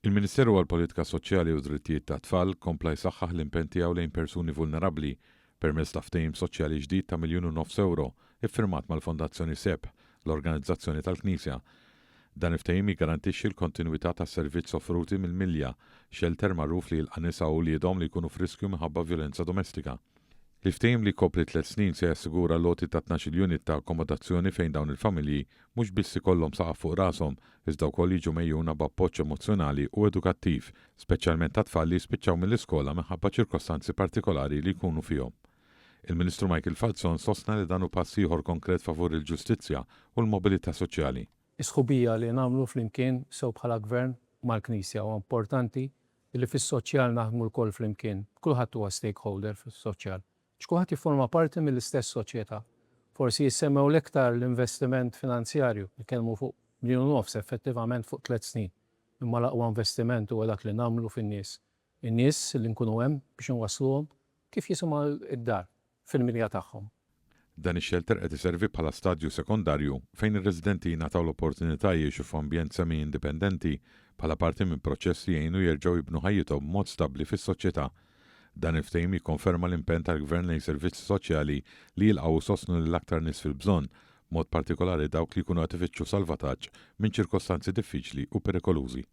Il-Ministeru għall-Politika Soċjali u d-Drittijiet tat-Tfal kompla jsaħħaħ l-impenn tiegħu lejn persuni vulnerabbli permezz ta' ftehim soċjali ġdid ta' €1.5 miljun iffirmat mal-Fondazzjoni Sebħ, l-organizzazzjoni tal-Knisja. Dan il-ftehim jiggarantixxi l-kontinwità tas-servizz offruti mill-milja shelter magħruf li l-nisa u wliedhom li jkunu f'riskju minħabba vjolenza domestika. Il-ftehim li kopri 3 snin se jassigura loti ta' 12 unit ta' akkomodazzjoni fejn dawn il-familji mhux biss ikollhom saqaf fuq rashom, iżda wkoll jiġu mejjuna b'appoġġ emozzjonali u edukattiv, speċjalment ta' tfal li jispiċċaw mill-iskola minħabba ċirkostanzi partikolari li jkunu fihom. Il-Ministru Michael Falzon sostna li dan hu pass ieħor konkret favur il-ġustizzja u l-mobilità soċjali. Is-sħubija li nagħmlu flimkien sew bħala gvern mal-Knisja huwa importanti li fis-soċjal naħdmu lkoll flimkien. Kulħadd huwa stakeholder fis-soċjal. X'kulħadd jifforma parti mill-istess soċjetà. Forsi jissemmew l-aktar l-investiment finanzjarju li kelmu fuq €1.5 miljun effettivament fuq 3 snin. Imma l-aqwa investiment huwa dak li nagħmlu fin-nies. In-nies li nkunu hemm biex inwassluhom kif jisimgħu id-dar fil-milja tagħhom. Dan ix-shelter qed iservi bħala stadju sekondarju fejn ir-residenti jingħataw l-opportunità jgħixu f'ambjent semi-indipendenti bħala parti minn proċess li jgħinu jerġgħu jibnu ħajjithom b'mod stabbli fis-soċjetà. Dan il-ftehim jikkonferma l-impenn tal-Gvern lejn servizzi soċjali li jilqgħu sostnu l-aktar nies fil-bżonn, mod partikolari dawk li jkunu qed ifittxu salvataġġ minn ċirkostanzi diffiċli u perikolużi.